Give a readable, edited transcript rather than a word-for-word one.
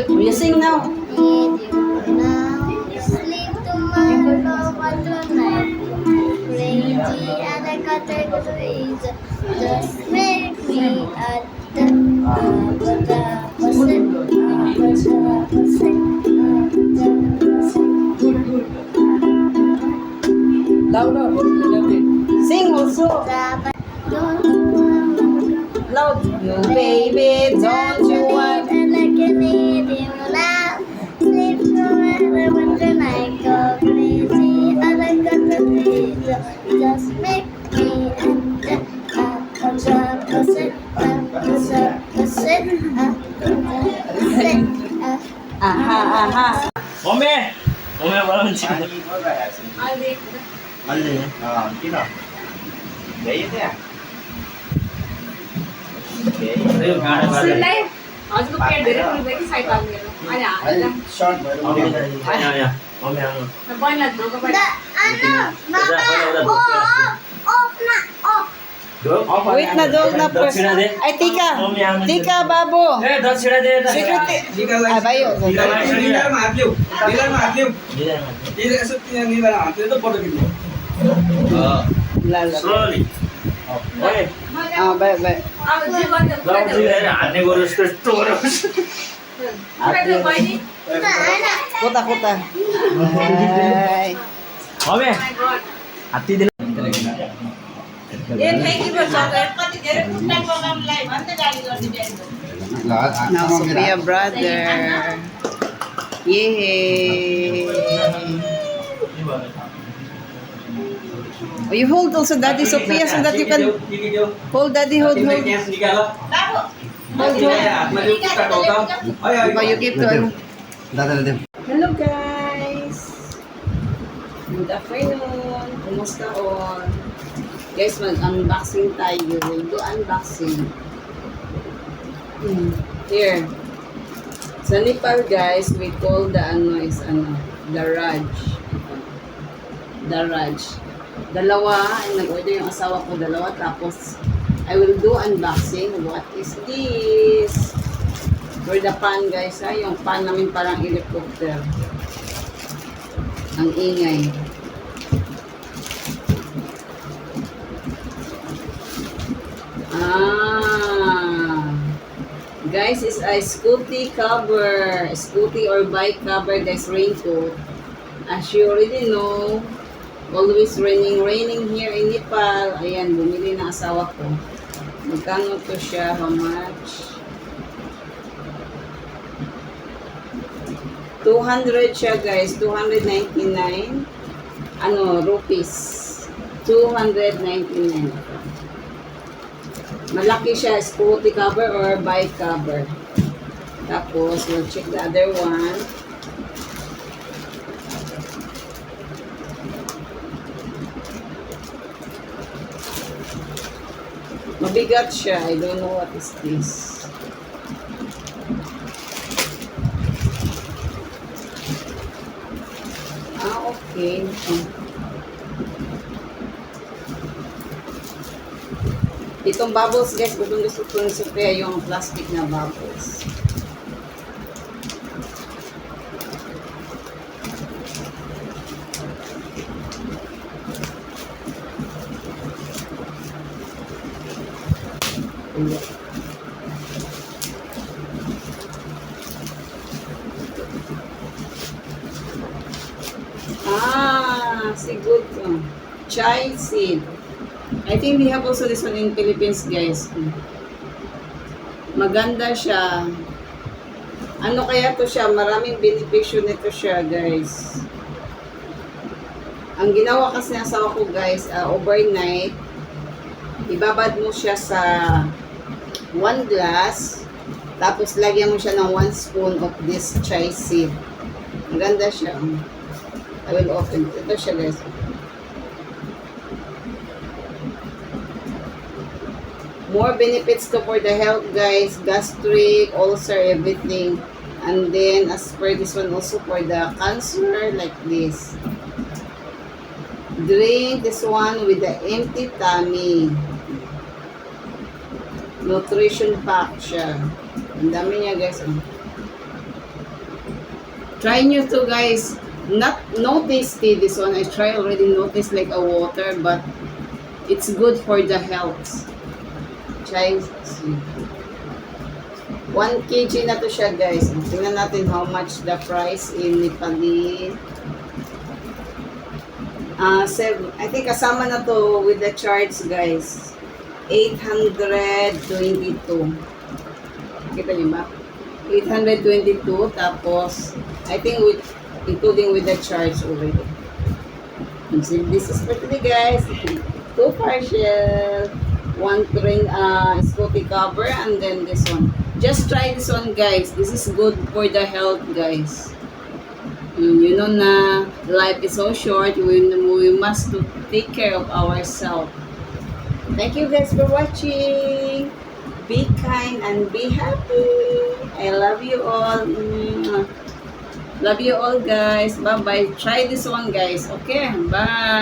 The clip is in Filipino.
You sing now. Sleep tomorrow, but tonight crazy and I got to ease. Just make me at Louder. Sing also. Loud. You baby, don't you want? And I can need you now. Sleep forever, but tonight go crazy. And I got the reason. Just make me and Aha, aha. Mami! Mami, wala man siya. Mali. Kino? Gaya niya. Ayun, kaya ba? आज को पेड़ दे रहे हैं उन्हें साइड आ गया आया आया Short. Mami, kaya. Mami, ano? बन लग दो कब off na, off. Wait na, dog na first. Dog sila din. Ay, tika. Mami, ano? Tika, babo. Eh, dot sila din. Security. Ah, bayo. Dealer માં આપ્યું. Hindi na. Dealer असं निवारा आप्યું તો photo kilo. Lala. Slowly. Okay. Ah, bayo, bayo. अब जी बात Dapat sila rin. Ane ko rin sa turo. है कोई नहीं Kuta, kuta. Ay. Mami, hati din. ये नहीं कि बस अगर पति दे रहे कुछ टाइम प्रोग्राम लाइव अंदर गाड़ी कर दीजिए Now, Sophia brother. Yay. Oh, you hold also Daddy Sophia so that you can hold Daddy, hold. निकालो. Oh, you give to ano. दादा दे. Hello guys! Good afternoon! Kumusta on? Guys, mag-unboxing tayo. We'll do unboxing. Here. Sa Nepal guys, we call the Daraj. Daraj. Dalawa, nag-order yung asawa ko, dalawa. Tapos, I will do unboxing. What is this? For the pan guys, ha? Yung pan namin parang helicopter. Ang ingay. Guys, is a scooty cover. Scooty or bike cover guys, raincoat. As you already know, always raining here in Nepal. Ayan, bumili na asawa ko. Magkano to siya? How much? 200 siya guys, 299 rupees. 299. Malaki siya, scooty cover or bike cover. Tapos, we'll check the other one. Mabigat siya. I don't know what is this. Okay. Itong bubbles guys, gusto ko ni Sophia yung plastic na bubbles. Siguro chai seed. I think we have also this one in Philippines, guys. Maganda siya. Ano kaya to siya? Maraming benepisyo nito siya, guys. Ang ginawa kasi ng asawa ko, guys, overnight, ibabad mo siya sa 1 glass, tapos lagyan mo siya ng 1 spoon of this chai seed. Maganda siya. I will open it. Ito siya, guys. More benefits to for the health, guys. Gastric, ulcer, everything. And then, as per this one, also for the cancer, like this. Drink this one with the empty tummy. Nutrition pack siya. Ang dami niya guys. Try nyo to guys. No tasty this one. I try already. No taste like a water, but it's good for the health. Try. 1 kg na to siya guys. Tingnan natin how much the price in Nepali. I think kasama na to with the charge guys. 822. Kita niyo ba? 822 tapos I think including with the charge already. So this is for today guys. 2 partial, 1 train scotty cover, and then this one. Just try this one guys. This is good for the health guys. You know na life is so short. We must to take care of ourselves. Thank you guys for watching. Be kind and be happy. I love you all. Love you all guys. Bye bye. Try this one guys. Okay. Bye.